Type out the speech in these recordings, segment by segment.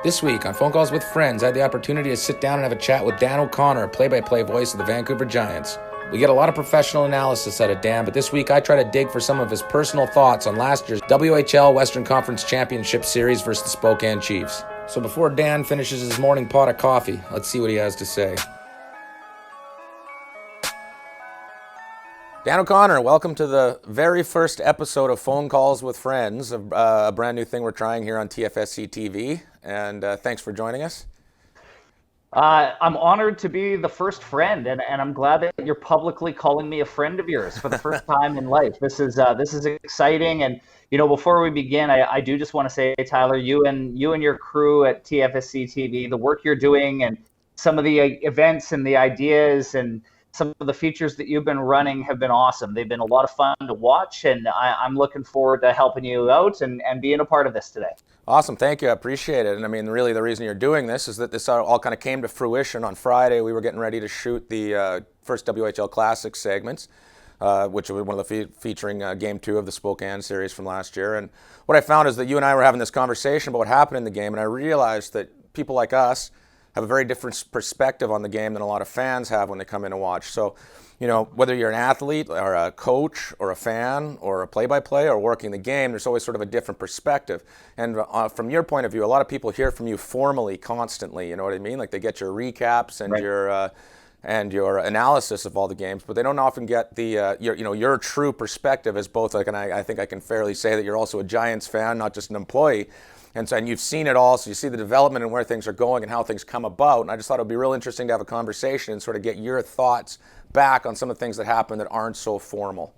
This week on Phone Calls with Friends, I had the opportunity to sit down and have a chat with Dan O'Connor, play-by-play voice of the Vancouver Giants. We get a lot of professional analysis out of Dan, but this week I try to dig for some of his personal thoughts on last year's WHL Western Conference Championship Series versus the Spokane Chiefs. So before Dan finishes his morning pot of coffee, let's see what he has to say. Dan O'Connor, welcome to the very first episode of Phone Calls with Friends, a brand new thing we're trying here on TFSC TV, and thanks for joining us. I'm honored to be the first friend, and I'm glad that you're publicly calling me a friend of yours for the first time in life. This is exciting, and before we begin, I do just want to say, Tyler, you and your crew at TFSC TV, the work you're doing, and some of the events and the ideas and some of the features that you've been running have been awesome. They've been a lot of fun to watch, and I'm looking forward to helping you out and being a part of this today. Awesome. Thank you. I appreciate it. And I mean, really the reason you're doing this is that this all kind of came to fruition on Friday. We were getting ready to shoot the first WHL Classic segments, which was one of the featuring Game 2 of the Spokane series from last year. And what I found is that you and I were having this conversation about what happened in the game, and I realized that people like us have a very different perspective on the game than a lot of fans have when they come in and watch. So, whether you're an athlete or a coach or a fan or a play-by-play or working the game, there's always sort of a different perspective. And from your point of view, a lot of people hear from you formally constantly, you know what I mean? Like they get your recaps and right. your analysis of all the games, but they don't often get the your true perspective as both, and I think I can fairly say that you're also a Giants fan, not just an employee. And you've seen it all, so you see the development and where things are going and how things come about. And I just thought it would be real interesting to have a conversation and sort of get your thoughts back on some of the things that happen that aren't so formal.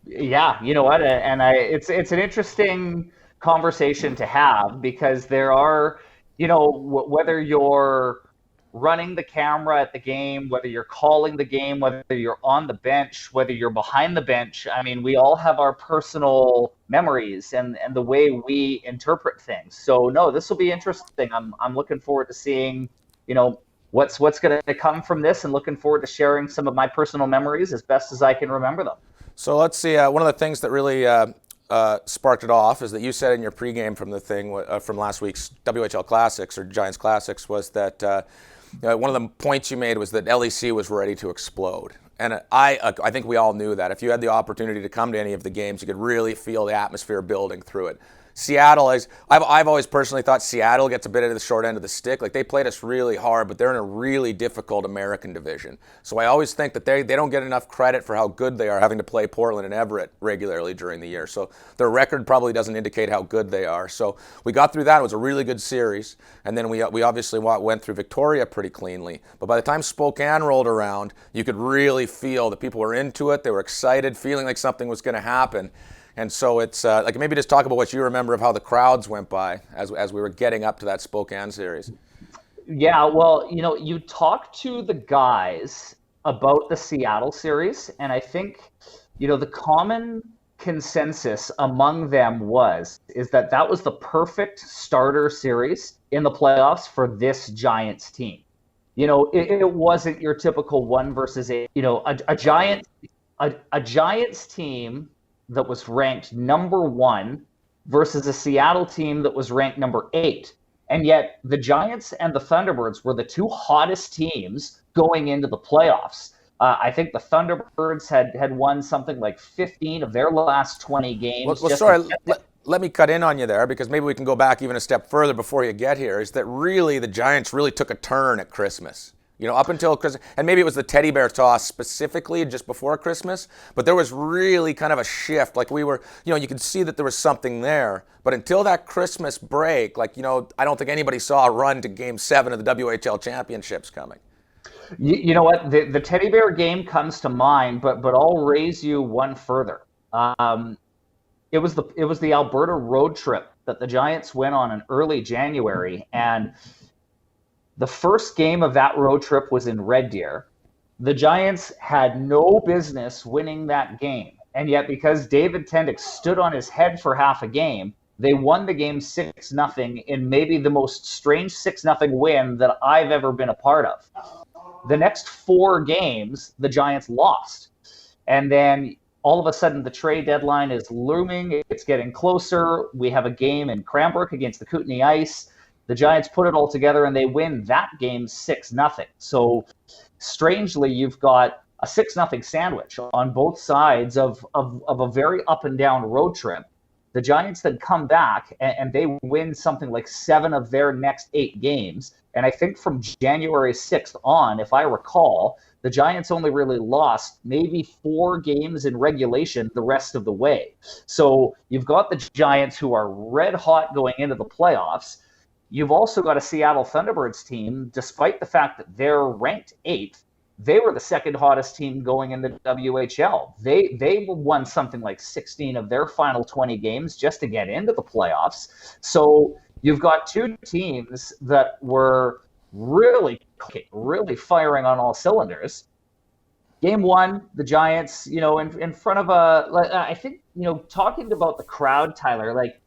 Yeah, you know what? And it's an interesting conversation to have because there are, whether you're running the camera at the game, whether you're calling the game, whether you're on the bench, whether you're behind the bench. I mean, we all have our personal memories and the way we interpret things. So no, this will be interesting. I'm looking forward to seeing, what's going to come from this, and looking forward to sharing some of my personal memories as best as I can remember them. So let's see. One of the things that really sparked it off is that you said in your pregame from the thing from last week's WHL Classics or Giants Classics was that one of the points you made was that LEC was ready to explode. And I think we all knew that. If you had the opportunity to come to any of the games, you could really feel the atmosphere building through it. Seattle, I've always personally thought Seattle gets a bit of the short end of the stick. Like they played us really hard, but they're in a really difficult American division. So I always think that they don't get enough credit for how good they are, having to play Portland and Everett regularly during the year. So their record probably doesn't indicate how good they are. So we got through that. It was a really good series. And then we obviously went through Victoria pretty cleanly. But by the time Spokane rolled around, you could really feel that people were into it. They were excited, feeling like something was going to happen. And so it's like maybe just talk about what you remember of how the crowds went by as we were getting up to that Spokane series. Yeah, well, you talk to the guys about the Seattle series, and I think, the common consensus among them is that was the perfect starter series in the playoffs for this Giants team. It wasn't your typical 1 versus 8. A Giants team that was ranked number 1 versus a Seattle team that was ranked number 8. And yet the Giants and the Thunderbirds were the two hottest teams going into the playoffs. I think the Thunderbirds had won something like 15 of their last 20 games. Well, sorry, let me cut in on you there, because maybe we can go back even a step further before you get here, is that really the Giants really took a turn at Christmas. Up until Christmas, and maybe it was the teddy bear toss specifically just before Christmas, but there was really kind of a shift. Like we were, you could see that there was something there. But until that Christmas break, I don't think anybody saw a run to Game 7 of the WHL Championships coming. You know what? The teddy bear game comes to mind, but I'll raise you one further. It was the Alberta road trip that the Giants went on in early January, and the first game of that road trip was in Red Deer. The Giants had no business winning that game. And yet, because David Tendick stood on his head for half a game, they won the game 6-0 in maybe the most strange 6-0 win that I've ever been a part of. The next 4 games, the Giants lost. And then all of a sudden, the trade deadline is looming. It's getting closer. We have a game in Cranbrook against the Kootenay Ice. The Giants put it all together and they win that game 6-0. So strangely, you've got a 6-0 sandwich on both sides of a very up and down road trip. The Giants then come back and they win something like 7 of their next 8 games. And I think from January 6th on, if I recall, the Giants only really lost maybe 4 games in regulation the rest of the way. So you've got the Giants who are red hot going into the playoffs. You've also got a Seattle Thunderbirds team, despite the fact that they're ranked 8th, they were the second hottest team going in the WHL. They won something like 16 of their final 20 games just to get into the playoffs. So you've got 2 teams that were really firing on all cylinders. Game 1, the Giants, in front of I think, talking about the crowd, Tyler, like,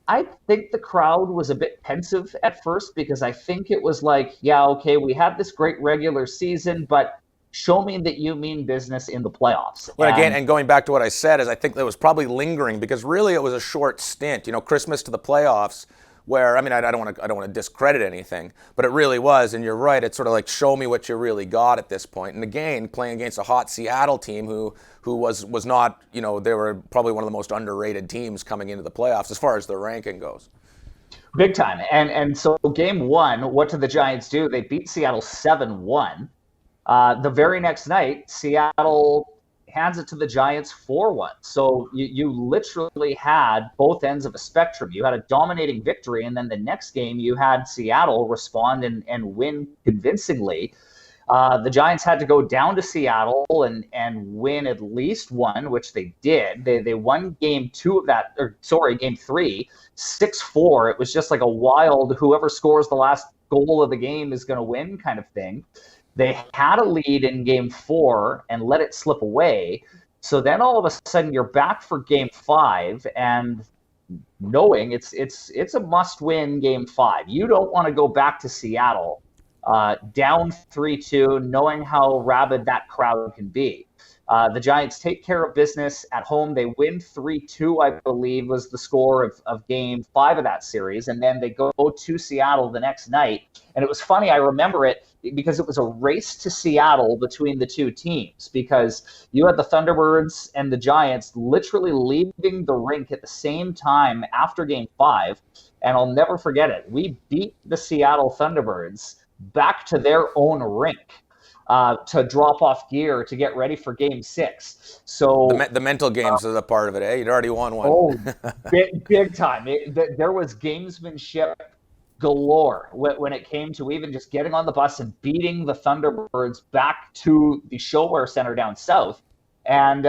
I think the crowd was a bit pensive at first because I think it was like, yeah, okay, we had this great regular season, but show me that you mean business in the playoffs. Well, again, and going back to what I said, is I think that was probably lingering because really it was a short stint, Christmas to the playoffs. Where, I mean, I don't want to discredit anything, but it really was, and you're right. It's sort of like show me what you really got at this point. And again, playing against a hot Seattle team who was not, they were probably one of the most underrated teams coming into the playoffs as far as their ranking goes. Big time. And so game 1, what did the Giants do? They beat Seattle 7-1. The very next night, Seattle hands it to the Giants 4-1. So you literally had both ends of a spectrum. You had a dominating victory, and then the next game you had Seattle respond and win convincingly. The Giants had to go down to Seattle and win at least one, which they did. They won game 3, 6-4. It was just like a wild, whoever scores the last goal of the game is going to win kind of thing. They had a lead in game 4 and let it slip away. So then all of a sudden you're back for game 5 and knowing it's a must-win game 5. You don't want to go back to Seattle down 3-2, knowing how rabid that crowd can be. The Giants take care of business at home. They win 3-2, I believe, was the score of game 5 of that series. And then they go to Seattle the next night. And it was funny, I remember it, because it was a race to Seattle between the 2 teams, because you had the Thunderbirds and the Giants literally leaving the rink at the same time after game 5. And I'll never forget it. We beat the Seattle Thunderbirds back to their own rink to drop off gear to get ready for game 6. So the mental games are the part of it, eh? You'd already won one. Oh, big time. There was gamesmanship galore when it came to even just getting on the bus and beating the Thunderbirds back to the ShoWare Center down south. And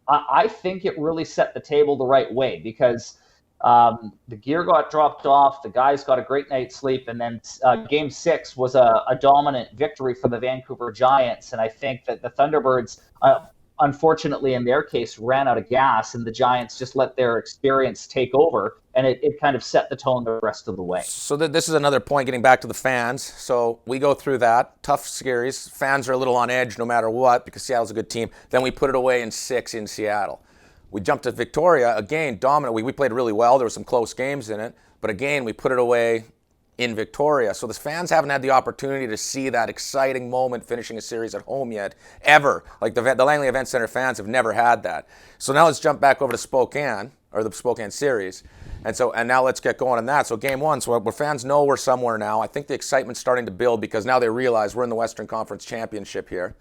I think it really set the table the right way because the gear got dropped off, the guys got a great night's sleep, and then game 6 was a dominant victory for the Vancouver Giants. And I think that the Thunderbirds, unfortunately in their case, ran out of gas, and the Giants just let their experience take over, and it kind of set the tone the rest of the way. So this is another point, getting back to the fans. So we go through that. Tough series. Fans are a little on edge no matter what because Seattle's a good team. Then we put it away in 6 in Seattle. We jumped to Victoria, again, dominant. We played really well. There were some close games in it. But again, we put it away in Victoria. So the fans haven't had the opportunity to see that exciting moment finishing a series at home yet, ever. Like the Langley Event Center fans have never had that. So now let's jump back over to Spokane, or the Spokane series. And now let's get going on that. So game 1, so where fans know we're somewhere now. I think the excitement's starting to build because now they realize we're in the Western Conference Championship here.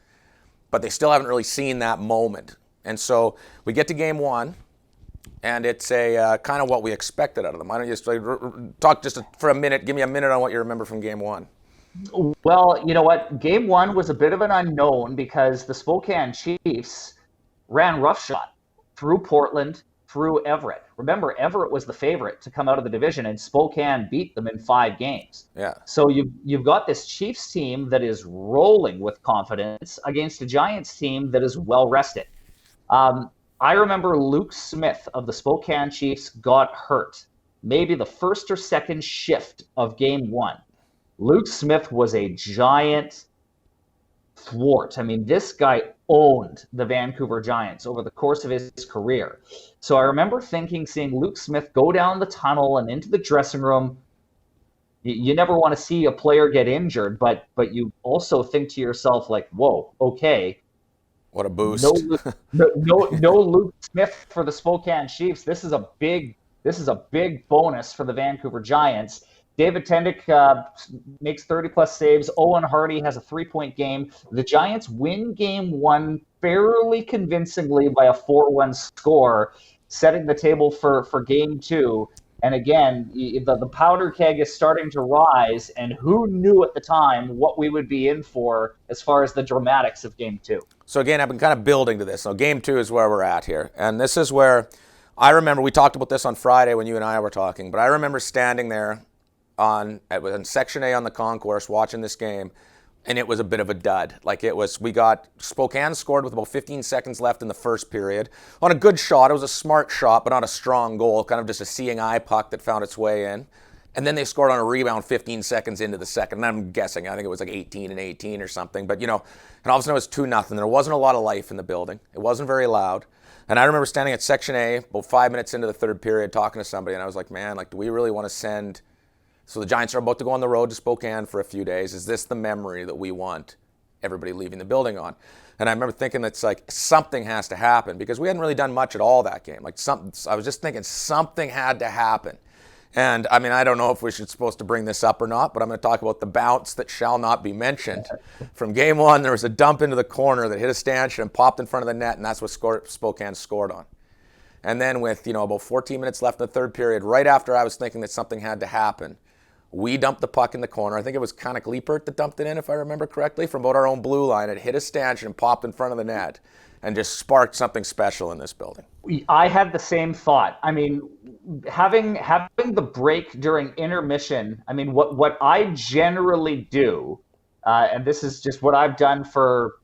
But they still haven't really seen that moment. And so we get to game 1, and it's a kind of what we expected out of them. Why don't you just talk just for a minute, give me a minute on what you remember from game 1. Well, you know what? Game 1 was a bit of an unknown because the Spokane Chiefs ran roughshod through Portland, through Everett. Remember, Everett was the favorite to come out of the division, and Spokane beat them in 5 games. Yeah. So you've got this Chiefs team that is rolling with confidence against a Giants team that is well rested. I remember Luke Smith of the Spokane Chiefs got hurt, maybe the first or second shift of game 1. Luke Smith was a giant thwart. I mean, this guy owned the Vancouver Giants over the course of his career. So I remember seeing Luke Smith go down the tunnel and into the dressing room. you never want to see a player get injured, but you also think to yourself like, whoa, okay, What a no, boost. no Luke Smith for the Spokane Chiefs. This is a big bonus for the Vancouver Giants. David Tendick makes 30 plus saves. Owen Hardy has a 3-point game. The Giants win game one fairly convincingly by a 4-1 score, setting the table for game two. And again, the powder keg is starting to rise, and who knew at the time what we would be in for as far as the dramatics of game two? So again, I've been kind of building to this. So game two is where we're at here. And this is where I remember, we talked about this on Friday when you and I were talking, but I remember standing there on Section A on the concourse watching this game, and it was a bit of a dud. Like it was, Spokane scored with about 15 seconds left in the first period on a good shot. It was a smart shot, but not a strong goal, kind of just a seeing eye puck that found its way in. And then they scored on a rebound 15 seconds into the second. And I'm guessing, I think it was like 18-18 or something. But, and all of a sudden it was 2-0. There wasn't a lot of life in the building. It wasn't very loud. And I remember standing at Section A about 5 minutes into the third period talking to somebody. And I was like, man, like, do we really want to send... So the Giants are about to go on the road to Spokane for a few days. Is this the memory that we want everybody leaving the building on? And I remember thinking that's like something has to happen because we hadn't really done much at all that game. Like I was just thinking something had to happen. And I mean, I don't know if we're supposed to bring this up or not, but I'm going to talk about the bounce that shall not be mentioned. From game one, there was a dump into the corner that hit a stanchion and popped in front of the net, and that's what Spokane scored on. And then with, about 14 minutes left in the third period, right after I was thinking that something had to happen, we dumped the puck in the corner. I think it was Connick Liepert that dumped it in, if I remember correctly, from about our own blue line. It hit a stanchion and popped in front of the net and just sparked something special in this building. I had the same thought. I mean, having the break during intermission, I mean, what I generally do, and this is just what I've done for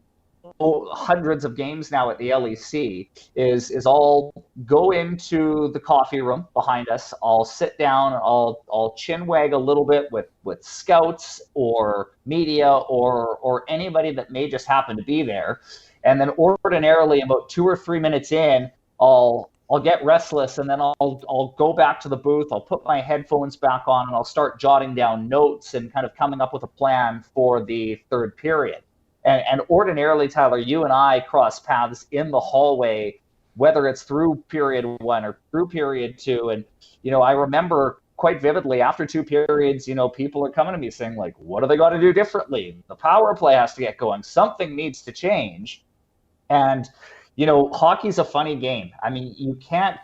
hundreds of games now at the LEC, is I'll go into the coffee room behind us. I'll sit down. I'll chin wag a little bit with scouts or media or anybody that may just happen to be there. And then ordinarily about 2 or 3 minutes in, I'll get restless, and then I'll go back to the booth. I'll put my headphones back on, and I'll start jotting down notes and kind of coming up with a plan for the third period. And ordinarily, Tyler, you and I cross paths in the hallway, whether it's through period one or through period two. And, I remember quite vividly after 2 periods, people are coming to me saying, like, what do they got to do differently? The power play has to get going. Something needs to change. And, hockey's a funny game. I mean, you can't,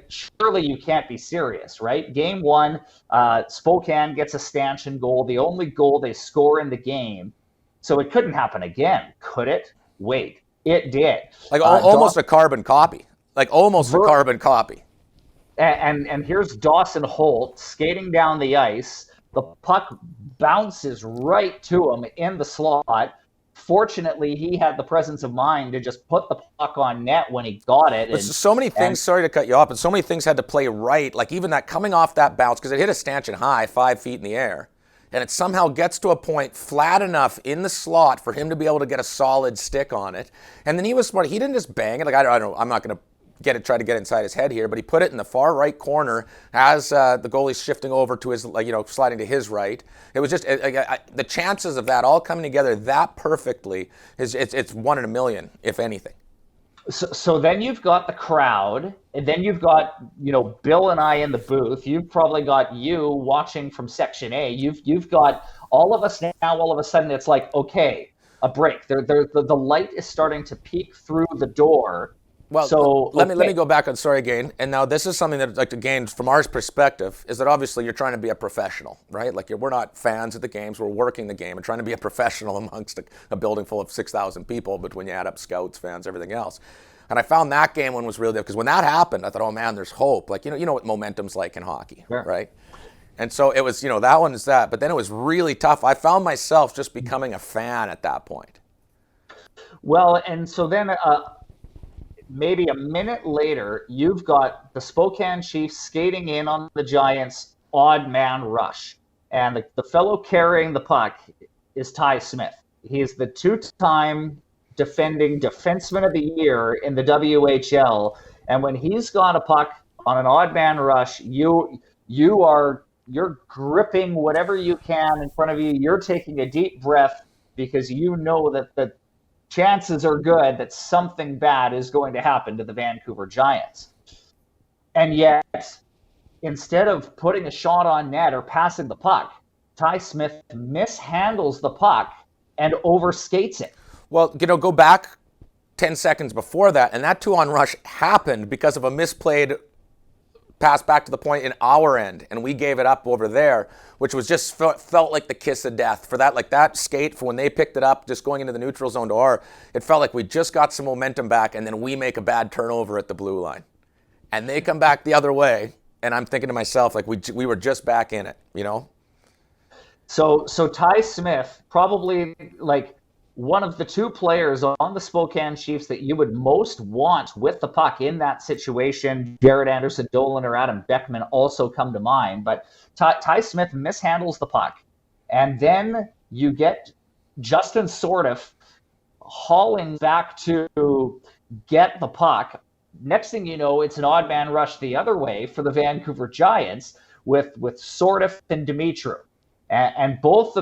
surely you can't be serious, right? Game one, Spokane gets a stanchion goal, the only goal they score in the game. So it couldn't happen again, could it? Wait, it did. Almost a carbon copy. A carbon copy. And here's Dawson Holt skating down the ice. The puck bounces right to him in the slot. Fortunately, he had the presence of mind to just put the puck on net when he got it. So many things, sorry to cut you off, but so many things had to play right. Like even that coming off that bounce, because it hit a stanchion high, 5 feet in the air. And it somehow gets to a point flat enough in the slot for him to be able to get a solid stick on it. And then he was smart. He didn't just bang it. I don't know. I'm not going to try to get inside his head here, but he put it in the far right corner as the goalie's shifting over to his, sliding to his right. It was just the chances of that all coming together that perfectly it's 1 in a million, if anything. So then you've got the crowd, and then you've got, Bill and I in the booth. You've probably got you watching from Section A. You've got all of us now. All of a sudden, it's like, okay, a break. The light is starting to peek through the door. Well, so let me go back on sorry again. And now this is something that, again, from our perspective, is that obviously you're trying to be a professional, right? Like we're not fans of the games. We're working the game and trying to be a professional amongst a building full of 6,000 people between you add up scouts, fans, everything else. And I found that game one was really difficult because when that happened, I thought, oh man, there's hope. Like you know what momentum's like in hockey, sure. Right? And so it was, that one is that. But then it was really tough. I found myself just becoming a fan at that point. Well, and so then. Maybe a minute later, you've got the Spokane Chiefs skating in on the Giants' odd man rush. And the fellow carrying the puck is Ty Smith. He is the 2-time defending defenseman of the year in the WHL. And when he's got a puck on an odd man rush, you are you're gripping whatever you can in front of you. You're taking a deep breath because you know that the chances are good that something bad is going to happen to the Vancouver Giants. And yet, instead of putting a shot on net or passing the puck, Ty Smith mishandles the puck and overskates it. Well, go back 10 seconds before that, and that 2-on rush happened because of a misplayed pass back to the point in our end, and we gave it up over there, which was just felt like the kiss of death for that. Like that skate, for when they picked it up, just going into the neutral zone to our, it felt like we just got some momentum back, and then we make a bad turnover at the blue line. And they come back the other way, and I'm thinking to myself, like, we were just back in it, So Ty Smith, probably like one of the two players on the Spokane Chiefs that you would most want with the puck in that situation. Jared Anderson-Dolan or Adam Beckman also come to mind, but Ty Smith mishandles the puck, and then you get Justin Sordiff hauling back to get the puck. Next thing you know, it's an odd man rush the other way for the Vancouver Giants with Sordiff and Dimitru. And both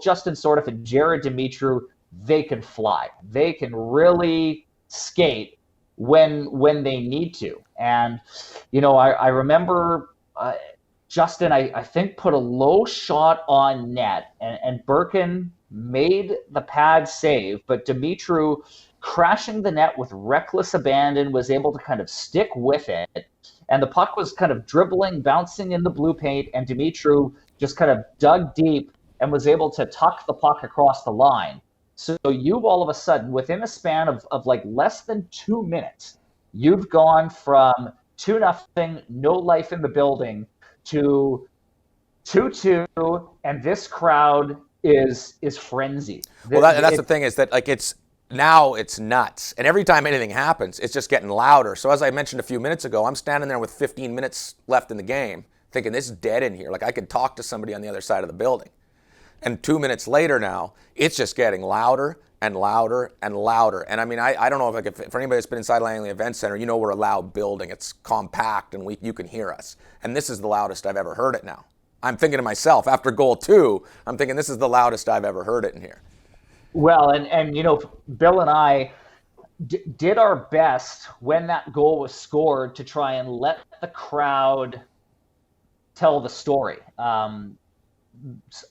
Justin Sordiff and Jared Dimitru, they can fly. They can really skate when they need to. And, I remember Justin, I think, put a low shot on net, and Birkin made the pad save, but Dimitru, crashing the net with reckless abandon, was able to kind of stick with it. And the puck was kind of dribbling, bouncing in the blue paint, and Dimitru just kind of dug deep and was able to tuck the puck across the line. So you've all of a sudden, within a span of like less than 2 minutes, you've gone from 2-0, no life in the building, to 2-2, and this crowd is frenzied. Well, that's the thing, is that like it's nuts. And every time anything happens, it's just getting louder. So as I mentioned a few minutes ago, I'm standing there with 15 minutes left in the game thinking this is dead in here. Like I could talk to somebody on the other side of the building. And 2 minutes later now, it's just getting louder and louder and louder. And I mean, I don't know if for anybody that's been inside Langley Event Center, we're a loud building. It's compact and you can hear us. And this is the loudest I've ever heard it now. I'm thinking to myself, after goal 2, I'm thinking this is the loudest I've ever heard it in here. Well, and Bill and I did our best when that goal was scored to try and let the crowd tell the story.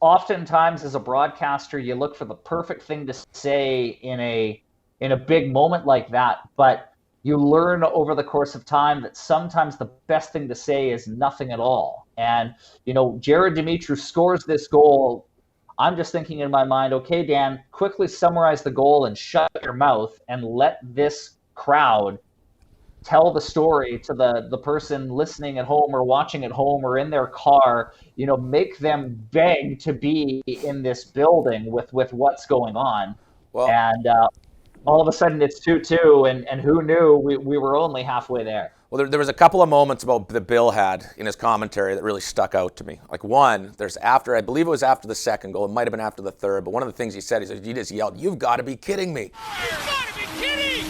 Oftentimes, as a broadcaster, you look for the perfect thing to say in a big moment like that, but you learn over the course of time that sometimes the best thing to say is nothing at all. And Jared Dimitru scores this goal. I'm just thinking in my mind, okay, Dan, quickly summarize the goal and shut your mouth and let this crowd tell the story to the person listening at home or watching at home or in their car. Make them beg to be in this building with what's going on. Well, and all of a sudden it's 2-2, and who knew we were only halfway there. Well, there was a couple of moments that Bill had in his commentary that really stuck out to me. Like one, I believe it was after the second goal. It might have been after the third, but one of the things he said, he just yelled, "You've got to be kidding me." You've got to be kidding!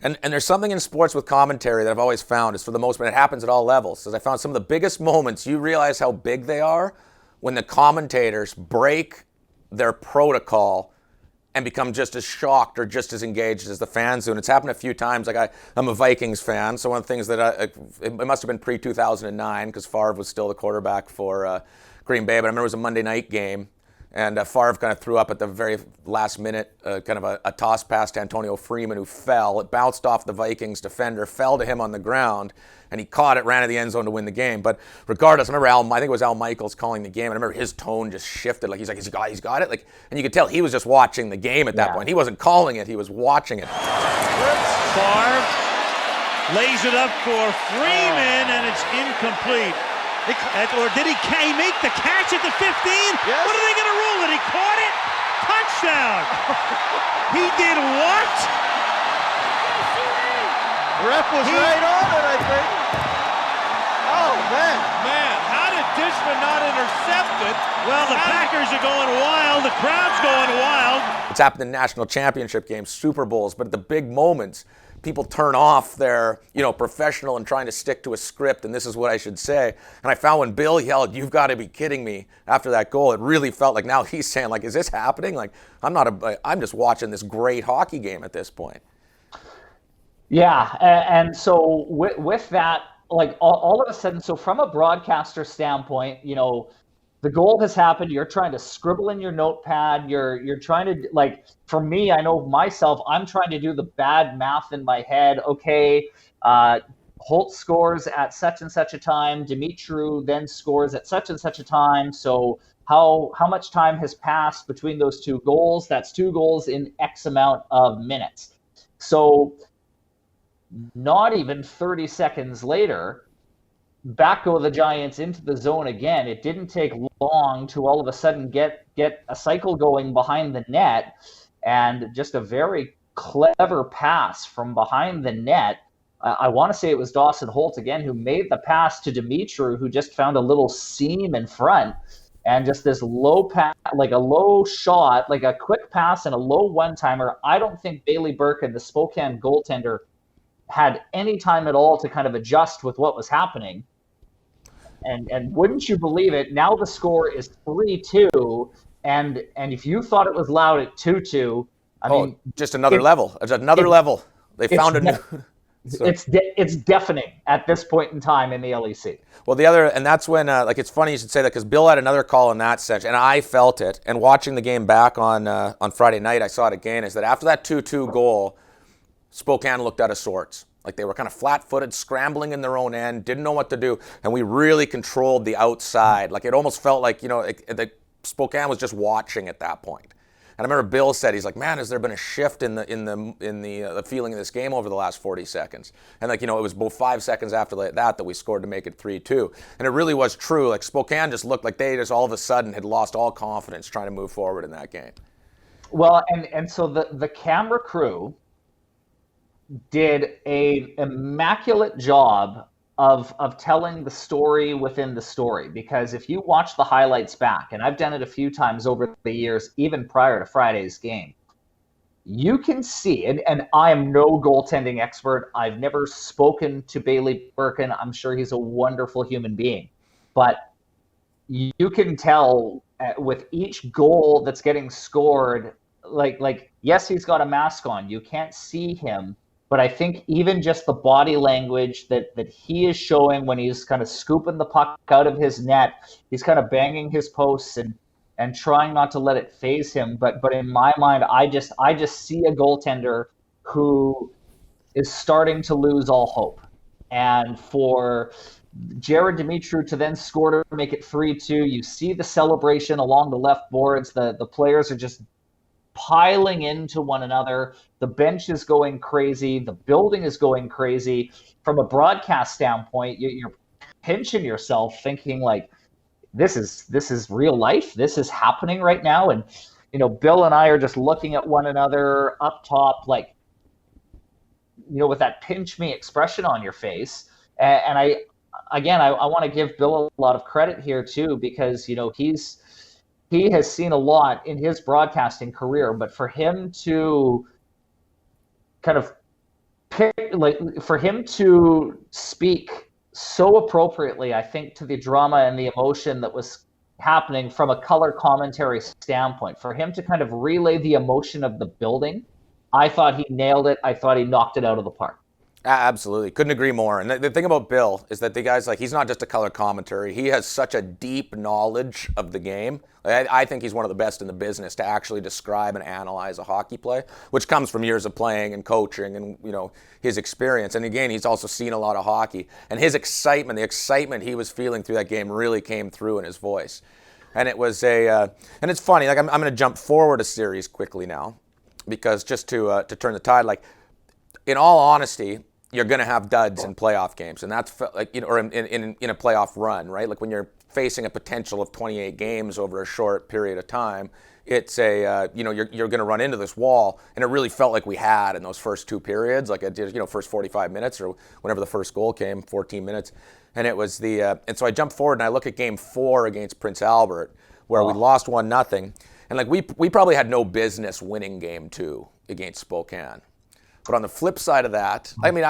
And there's something in sports with commentary that I've always found is, for the most part, it happens at all levels. As I found some of the biggest moments, you realize how big they are when the commentators break their protocol and become just as shocked or just as engaged as the fans do. And it's happened a few times. Like I'm a Vikings fan, so one of the things that it must have been pre-2009 because Favre was still the quarterback for Green Bay, but I remember it was a Monday night game, and Favre kind of threw up at the very last minute, kind of a toss pass to Antonio Freeman, who fell. It bounced off the Vikings defender, fell to him on the ground, and he caught it, ran to the end zone to win the game. But regardless, I remember I think it was Al Michaels calling the game, and I remember his tone just shifted. Like he's like, he's got it. Like, and you could tell he was just watching the game at that point. He wasn't calling it; he was watching it. Favre lays it up for Freeman, and it's incomplete. Or did he make the catch at the 15? Yes. What are they going to rule it? He caught it? Touchdown! He did what? Ref was right on it, I think. Oh, man. Man, how did Dishman not intercept it? Well, the Packers are going wild. The crowd's going wild. It's happened in national championship games, Super Bowls, but at the big moments, people turn off their, professional and trying to stick to a script, and this is what I should say. And I found when Bill yelled, "You've got to be kidding me," after that goal, it really felt like now he's saying, like, is this happening? Like, I'm just watching this great hockey game at this point. Yeah, and so with that, like all of a sudden, so from a broadcaster standpoint, the goal has happened. You're trying to scribble in your notepad. You're trying to, like, for me, I know myself, I'm trying to do the bad math in my head. Okay, Holt scores at such and such a time. Dimitru then scores at such and such a time. So how much time has passed between those two goals? That's two goals in X amount of minutes. So not even 30 seconds later, back go the Giants into the zone again. It didn't take long to all of a sudden get a cycle going behind the net, and just a very clever pass from behind the net. I want to say it was Dawson Holt again who made the pass to Dimitru, who just found a little seam in front, and just this low pass, like a low shot, like a quick pass and a low one-timer. I don't think Bailey Birkin, the Spokane goaltender, had any time at all to kind of adjust with what was happening. And wouldn't you believe it, now the score is 3-2, and if you thought it was loud at 2-2, I mean, just another level. It's another level. They found a new. It's deafening at this point in time in the LEC. Well, and that's when, it's funny you should say that, because Bill had another call in that section, and I felt it. And watching the game back on Friday night, I saw it again. Is that after that 2-2 goal, Spokane looked out of sorts. Like, they were kind of flat-footed, scrambling in their own end, didn't know what to do, and we really controlled the outside. Like, it almost felt like, that Spokane was just watching at that point. And I remember Bill said, he's like, "Man, has there been a shift in the feeling of this game over the last 40 seconds?" And it was about 5 seconds after that we scored to make it 3-2. And it really was true. Like, Spokane just looked like they just all of a sudden had lost all confidence trying to move forward in that game. Well, and so the camera crew did an immaculate job of telling the story within the story, because if you watch the highlights back, and I've done it a few times over the years, even prior to Friday's game, you can see, and I am no goaltending expert. I've never spoken to Bailey Birkin. I'm sure he's a wonderful human being, but you can tell with each goal that's getting scored, like yes, he's got a mask on. You can't see him. But I think even just the body language that he is showing when he's kind of scooping the puck out of his net, he's kind of banging his posts and trying not to let it faze him. But in my mind, I just see a goaltender who is starting to lose all hope. And for Jared Dimitru to then score to make it 3-2, you see the celebration along the left boards. The players are just piling into one another. The bench is going crazy. The building is going crazy. From a broadcast standpoint, you're pinching yourself, thinking like, this is real life. This is happening right now. And Bill and I are just looking at one another up top, like, with that pinch me expression on your face. And I want to give Bill a lot of credit here too, because he has seen a lot in his broadcasting career, but for him to kind of for him to speak so appropriately, I think, to the drama and the emotion that was happening from a color commentary standpoint, for him to kind of relay the emotion of the building, I thought he nailed it. I thought he knocked it out of the park. Absolutely. Couldn't agree more. And the thing about Bill is that the guy's he's not just a color commentary. He has such a deep knowledge of the game. I think he's one of the best in the business to actually describe and analyze a hockey play, which comes from years of playing and coaching and, his experience. And again, he's also seen a lot of hockey. And his excitement, the excitement he was feeling through that game really came through in his voice. And it was and it's funny, I'm going to jump forward a series quickly now, because just to turn the tide, in all honesty, you're going to have duds in playoff games, and that's or in a playoff run, right? Like when you're facing a potential of 28 games over a short period of time, it's you're going to run into this wall, and it really felt like we had in those first two periods, like it did, first 45 minutes or whenever the first goal came, 14 minutes, and it was and so I jump forward and I look at Game 4 against Prince Albert, where we lost 1-0, and we probably had no business winning Game 2 against Spokane. But on the flip side of that, I mean,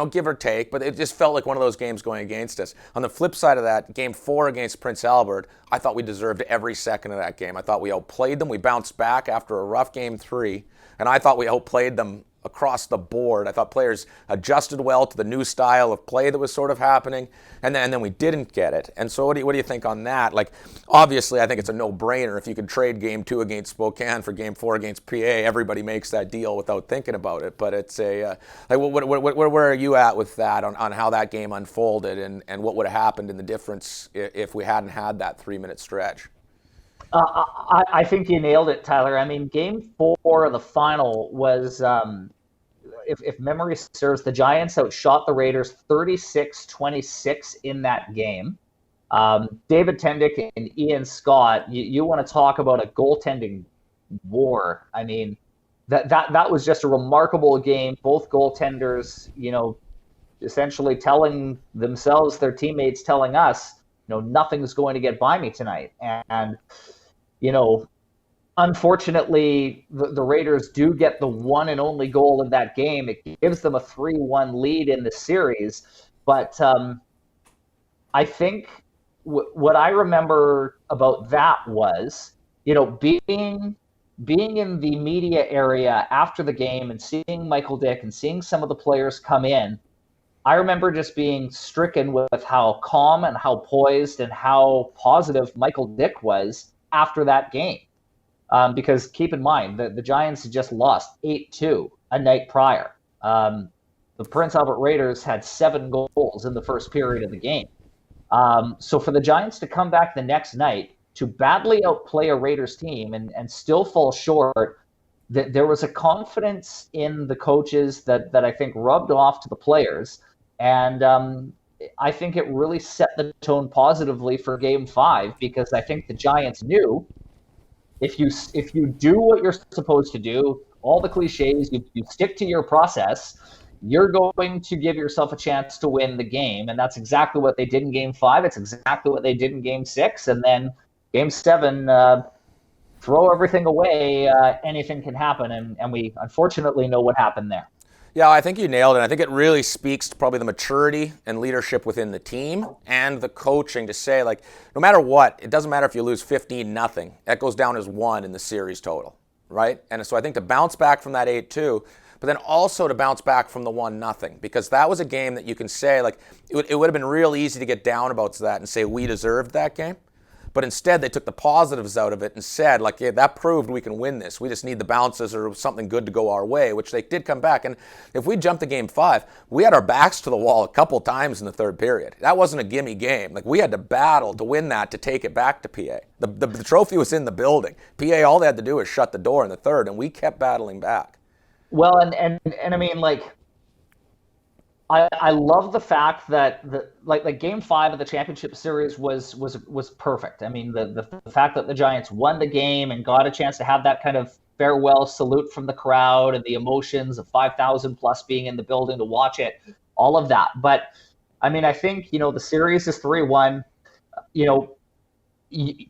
give or take, but it just felt like one of those games going against us. On the flip side of that, Game 4 against Prince Albert, I thought we deserved every second of that game. I thought we outplayed them. We bounced back after a rough Game 3, and I thought we outplayed them across the board. I thought players adjusted well to the new style of play that was sort of happening, and then we didn't get it. And so what do you think on that? Like, obviously, I think it's a no-brainer. If you could trade Game 2 against Spokane for Game 4 against PA, everybody makes that deal without thinking about it. But it's a where are you at with that on how that game unfolded and what would have happened in the difference if we hadn't had that 3-minute stretch? I think you nailed it, Tyler. I mean, Game 4 of the final was, if memory serves, the Giants outshot the Raiders 36-26 in that game. David Tendick and Ian Scott, you want to talk about a goaltending war. I mean, that was just a remarkable game. Both goaltenders, essentially telling themselves, their teammates telling us, nothing's going to get by me tonight. And unfortunately, the Raiders do get the one and only goal in that game. It gives them a 3-1 lead in the series. But I think what I remember about that was, being in the media area after the game and seeing Michael Dick and seeing some of the players come in. I remember just being stricken with how calm and how poised and how positive Michael Dick was after that game. Because keep in mind, the Giants had just lost 8-2 a night prior. The Prince Albert Raiders had 7 goals in the first period of the game. So for the Giants to come back the next night to badly outplay a Raiders team and still fall short, there was a confidence in the coaches that I think rubbed off to the players. And I think it really set the tone positively for Game 5, because I think the Giants knew if you do what you're supposed to do, all the cliches, you stick to your process, you're going to give yourself a chance to win the game. And that's exactly what they did in Game 5. It's exactly what they did in Game 6. And then Game 7, throw everything away, anything can happen. And we unfortunately know what happened there. Yeah, I think you nailed it. I think it really speaks to probably the maturity and leadership within the team and the coaching to say, like, no matter what, it doesn't matter if you lose 15-0. That goes down as 1 in the series total, right? And so I think to bounce back from that 8-2, but then also to bounce back from the 1-0, because that was a game that you can say, like, it would have been real easy to get down about that and say we deserved that game. But instead, they took the positives out of it and said, like, yeah, that proved we can win this. We just need the bounces or something good to go our way, which they did come back. And if we jumped to Game 5, we had our backs to the wall a couple times in the third period. That wasn't a gimme game. Like, we had to battle to win that, to take it back to PA. The trophy was in the building. PA, all they had to do was shut the door in the third, and we kept battling back. Well, and I mean, like, I love the fact that like Game 5 of the championship series was perfect. I mean, the fact that the Giants won the game and got a chance to have that kind of farewell salute from the crowd and the emotions of 5,000 plus being in the building to watch it, all of that. But I mean, I think, the series is 3-1.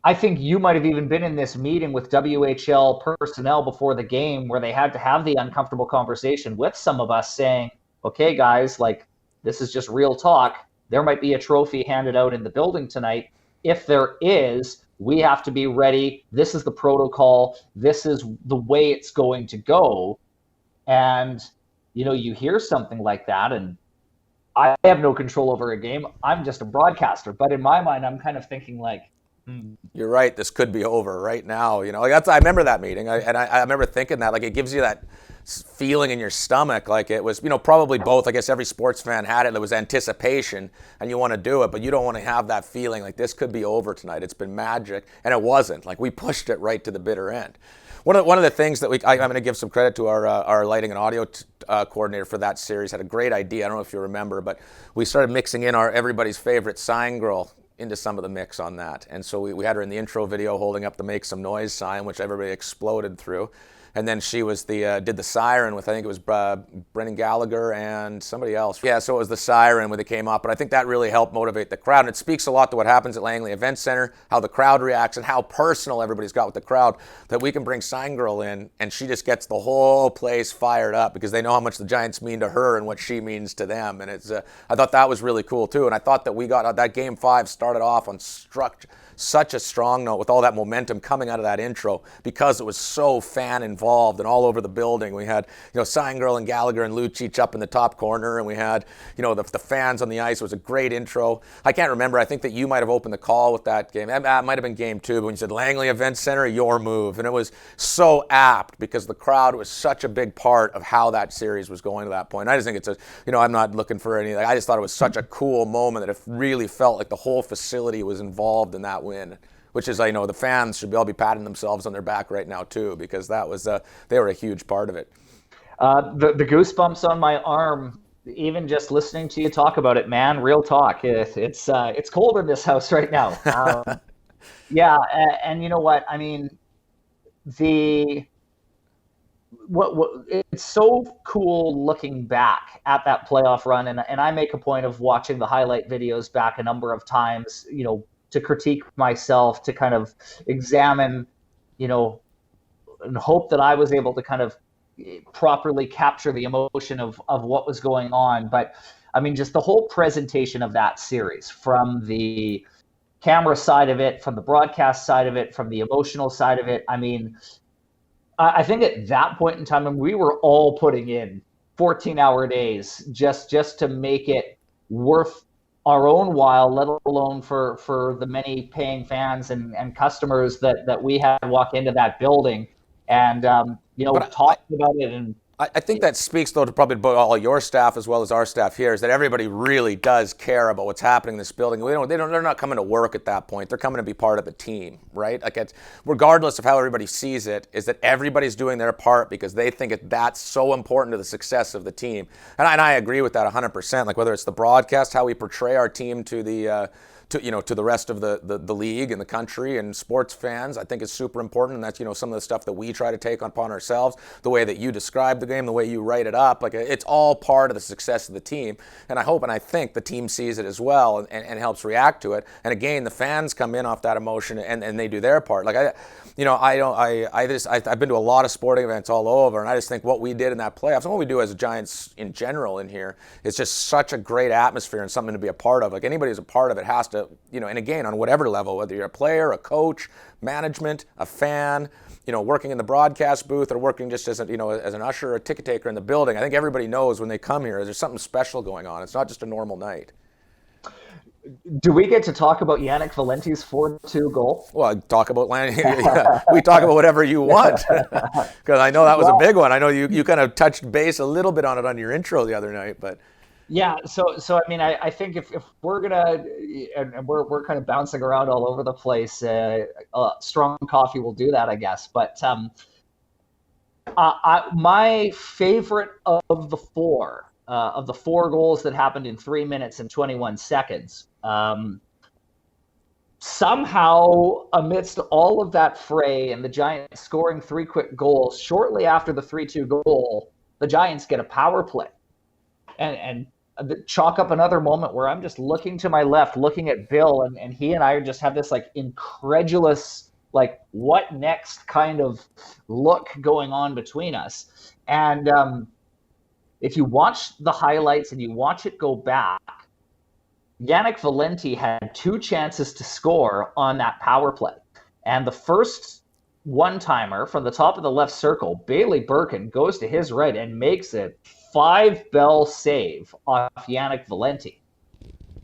I think you might have even been in this meeting with WHL personnel before the game where they had to have the uncomfortable conversation with some of us saying, okay, guys, like, this is just real talk. There might be a trophy handed out in the building tonight. If there is, we have to be ready. This is the protocol. This is the way it's going to go. And, you hear something like that, and I have no control over a game. I'm just a broadcaster. But in my mind, I'm kind of thinking like, you're right, this could be over right now. Like I remember that meeting, I remember thinking that, like, it gives you that feeling in your stomach, like it was, probably both. I guess every sports fan had it. There was anticipation, and you want to do it, but you don't want to have that feeling like this could be over tonight. It's been magic, and it wasn't. Like, we pushed it right to the bitter end. One of the things that I'm going to give some credit to our lighting and audio coordinator for that series. Had a great idea. I don't know if you remember, but we started mixing in our everybody's favorite sign girl into some of the mix on that. And so we had her in the intro video holding up the Make Some Noise sign, which everybody exploded through. And then she was did the siren with, I think it was Brendan Gallagher and somebody else. Yeah, so it was the siren when they came up. But I think that really helped motivate the crowd. And it speaks a lot to what happens at Langley Event Center, how the crowd reacts and how personal everybody's got with the crowd, that we can bring Sign Girl in and she just gets the whole place fired up because they know how much the Giants mean to her and what she means to them. And it's I thought that was really cool too. And I thought that we got that Game 5 started off on such a strong note with all that momentum coming out of that intro because it was so fan involved and all over the building. We had, Sign Girl and Gallagher and Lucic up in the top corner, and we had, the fans on the ice. It was a great intro. I can't remember. I think that you might have opened the call with that game. It might have been Game 2, but when you said Langley Event Center, your move. And it was so apt because the crowd was such a big part of how that series was going to that point. I just think it's I'm not looking for anything. I just thought it was such a cool moment that it really felt like the whole facility was involved in that win, which is, the fans should all be patting themselves on their back right now too, because that was they were a huge part of it. The goosebumps on my arm, even just listening to you talk about it, man. Real talk. It's cold in this house right now. Yeah, and you know what? I mean, it's so cool looking back at that playoff run, and I make a point of watching the highlight videos back a number of times, to critique myself, to kind of examine, and hope that I was able to kind of properly capture the emotion of what was going on. But I mean, just the whole presentation of that series, from the camera side of it, from the broadcast side of it, from the emotional side of it. I mean, I think at that point in time, and we were all putting in 14-hour days just to make it worth our own while, let alone for the many paying fans and customers that we had walk into that building and talking about it. And I think that speaks, though, to probably all your staff as well as our staff here, is that everybody really does care about what's happening in this building. They're not coming to work at that point. They're coming to be part of the team, right? Like, regardless of how everybody sees it, is that everybody's doing their part because they think that's so important to the success of the team. And I agree with that 100%. Like, whether it's the broadcast, how we portray our team to the to the rest of the league and the country and sports fans, I think is super important. And that's, some of the stuff that we try to take upon ourselves, the way that you describe the game, the way you write it up, like, it's all part of the success of the team. And I hope and I think the team sees it as well and helps react to it. And again, the fans come in off that emotion and they do their part. Like, I've been to a lot of sporting events all over, and I just think what we did in that playoffs and what we do as Giants in general in here is just such a great atmosphere and something to be a part of. Like, anybody who's a part of it has to, and again, on whatever level, whether you're a player, a coach, management, a fan, working in the broadcast booth or working just as an usher or a ticket taker in the building, I think everybody knows when they come here there's something special going on. It's not just a normal night. Do we get to talk about Yannick Valenti's 4-2 goal? Well, talk about Lanny. Yeah, we talk about whatever you want, because I know that was a big one. I know you kind of touched base a little bit on it on your intro the other night, but. Yeah, so I mean, I think if we're gonna, and we're kind of bouncing around all over the place, strong coffee will do that, I guess. But my favorite of the four goals that happened in 3 minutes and 21 seconds, somehow amidst all of that fray and the Giants scoring 3 quick goals, shortly after the 3-2 goal, the Giants get a power play. And chalk up another moment where I'm just looking to my left, looking at Bill, and he and I just have this like incredulous, like, what next kind of look going on between us. And if you watch the highlights and you watch it go back, Yannick Valenti had 2 chances to score on that power play. And the first one-timer from the top of the left circle, Bailey Birkin goes to his right and makes it 5-bell save off Yannick Valenti.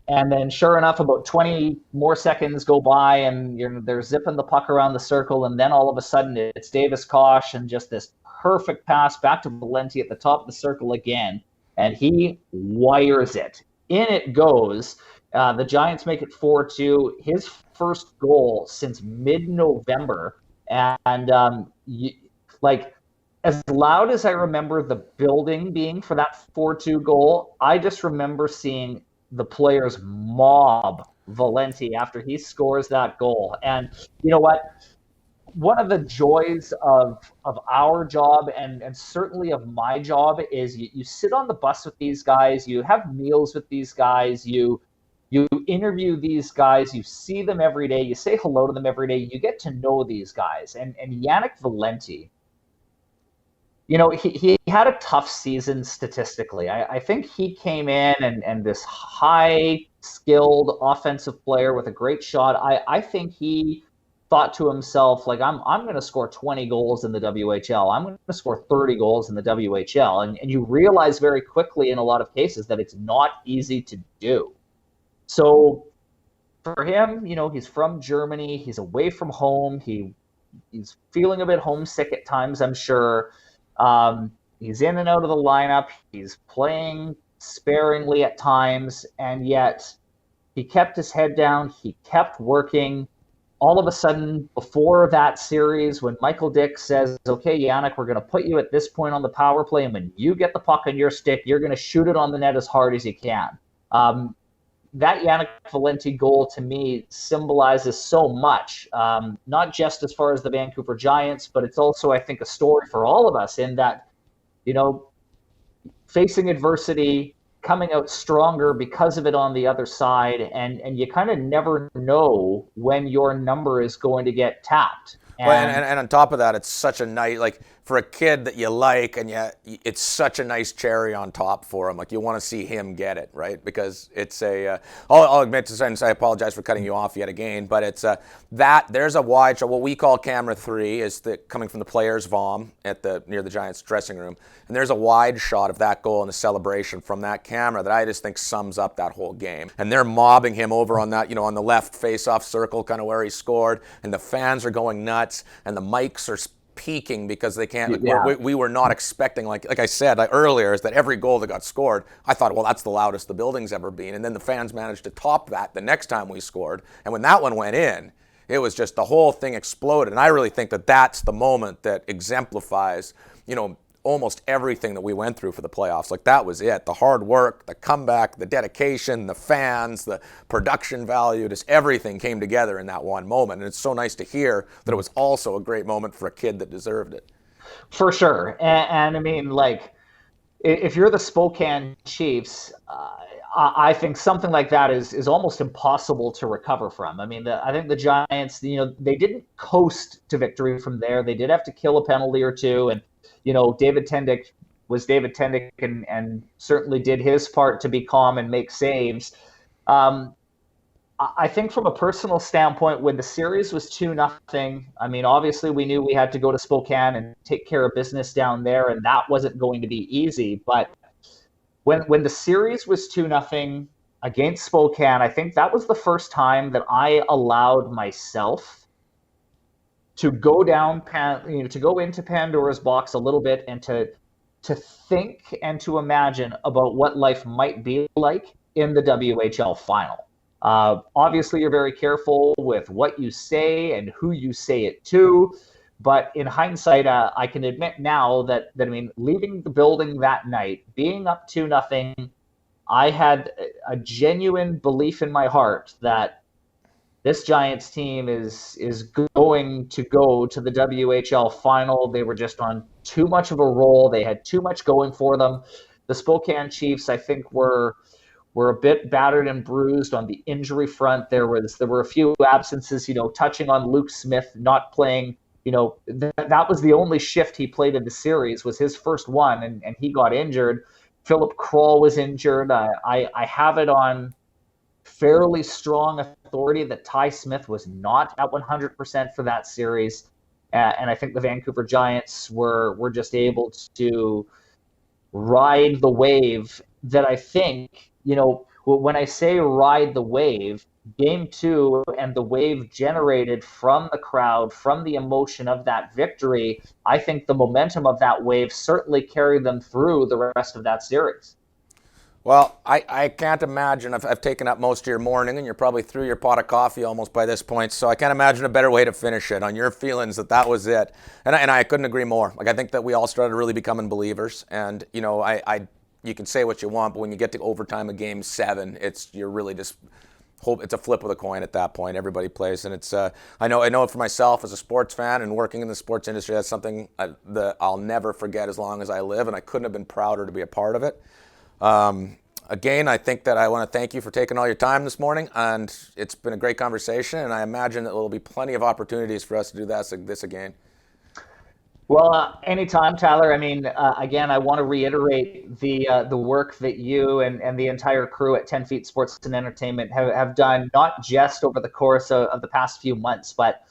And then sure enough, about 20 more seconds go by and they're zipping the puck around the circle. And then all of a sudden it's Davis Koch and just this perfect pass back to Valenti at the top of the circle again. And he wires it. In it goes. The Giants make it 4-2. His first goal since mid-November. And as loud as I remember the building being for that 4-2 goal, I just remember seeing the players mob Valenti after he scores that goal. And you know what? one of the joys of our job and certainly of my job is you sit on the bus with these guys, you have meals with these guys, you interview these guys, you see them every day, you say hello to them every day, you get to know these guys. And Yannick Valenti, he had a tough season statistically. I think he came in and this high skilled offensive player with a great shot. I think he thought to himself, like, I'm going to score 20 goals in the WHL. I'm going to score 30 goals in the WHL. And you realize very quickly in a lot of cases that it's not easy to do. So for him, he's from Germany. He's away from home. He's feeling a bit homesick at times, I'm sure. He's in and out of the lineup. He's playing sparingly at times, and yet he kept his head down. He kept working. All of a sudden, before that series, when Michael Dick says, okay, Yannick, we're going to put you at this point on the power play, and when you get the puck on your stick, you're going to shoot it on the net as hard as you can. That Yannick Valenti goal, to me, symbolizes so much, not just as far as the Vancouver Giants, but it's also, I think, a story for all of us in that, facing adversity, coming out stronger because of it on the other side, and you kind of never know when your number is going to get tapped. And on top of that, it's such a nice, like, for a kid that you like, and yet it's such a nice cherry on top for him. Like, you want to see him get it, right? Because it's I'll admit to saying, I apologize for cutting you off yet again, but it's there's a wide shot. What we call camera 3 is coming from the players' vom near the Giants dressing room, and there's a wide shot of that goal and the celebration from that camera that I just think sums up that whole game. And they're mobbing him over on that, on the left face-off circle, kind of where he scored, and the fans are going nuts, and the mics are peaking because they can't. We were not expecting, like I said earlier, is that every goal that got scored, I thought, well, that's the loudest the building's ever been. And then the fans managed to top that the next time we scored. And when that one went in, it was just the whole thing exploded. And I really think that that's the moment that exemplifies, almost everything that we went through for the playoffs. Like, that was it. The hard work, the comeback, the dedication, the fans, the production value, just everything came together in that one moment. And it's so nice to hear that it was also a great moment for a kid that deserved it. For sure. And I mean, like, if you're the Spokane Chiefs, I think something like that is almost impossible to recover from. I mean, I think the Giants, they didn't coast to victory from there. They did have to kill a penalty or two, and David Tendick was David Tendick and certainly did his part to be calm and make saves. I think from a personal standpoint, when the series was 2-0, I mean, obviously we knew we had to go to Spokane and take care of business down there, and that wasn't going to be easy. But when the series was 2-0 against Spokane, I think that was the first time that I allowed myself to go down, to go into Pandora's box a little bit and to think and to imagine about what life might be like in the WHL final. Obviously, you're very careful with what you say and who you say it to. But in hindsight, I can admit now that I mean, leaving the building that night, being up 2-0, I had a genuine belief in my heart that this Giants team is going to go to the WHL final. They were just on too much of a roll. They had too much going for them. The Spokane Chiefs, I think, were a bit battered and bruised on the injury front. There were a few absences, touching on Luke Smith not playing. That was the only shift he played in the series, was his first one, and he got injured. Philip Kroll was injured. I have it on fairly strong authority that Ty Smith was not at 100% for that series. And I think the Vancouver Giants were just able to ride the wave that I think, when I say ride the wave, Game 2 and the wave generated from the crowd, from the emotion of that victory, I think the momentum of that wave certainly carried them through the rest of that series. Well, I can't imagine. I've taken up most of your morning, and you're probably through your pot of coffee almost by this point, so I can't imagine a better way to finish it on your feelings that was it. And I couldn't agree more. Like, I think that we all started really becoming believers, and, you can say what you want, but when you get to overtime of Game 7, you're really just it's a flip of the coin at that point. Everybody plays, and it's I know for myself as a sports fan and working in the sports industry, that's something that I'll never forget as long as I live, and I couldn't have been prouder to be a part of it. Again, I think that I want to thank you for taking all your time this morning, and it's been a great conversation, and I imagine that there will be plenty of opportunities for us to do this again. Well, anytime, Tyler. I mean, again, I want to reiterate the work that you and the entire crew at 10 Feet Sports and Entertainment have done, not just over the course of the past few months, but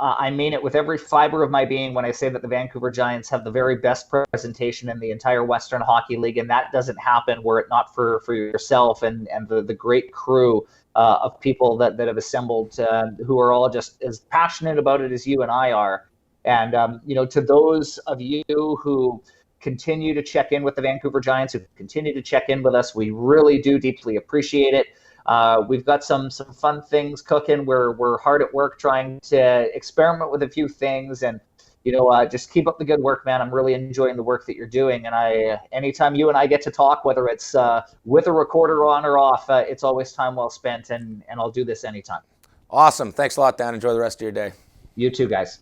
I mean it with every fiber of my being when I say that the Vancouver Giants have the very best presentation in the entire Western Hockey League, and that doesn't happen were it not for yourself and the great crew of people that have assembled who are all just as passionate about it as you and I are. And, to those of you who continue to check in with the Vancouver Giants, who continue to check in with us, we really do deeply appreciate it. We've got some fun things cooking. We're hard at work trying to experiment with a few things, and, just keep up the good work, man. I'm really enjoying the work that you're doing. And anytime you and I get to talk, whether it's with a recorder on or off, it's always time well spent, and I'll do this anytime. Awesome. Thanks a lot, Dan. Enjoy the rest of your day. You too, guys.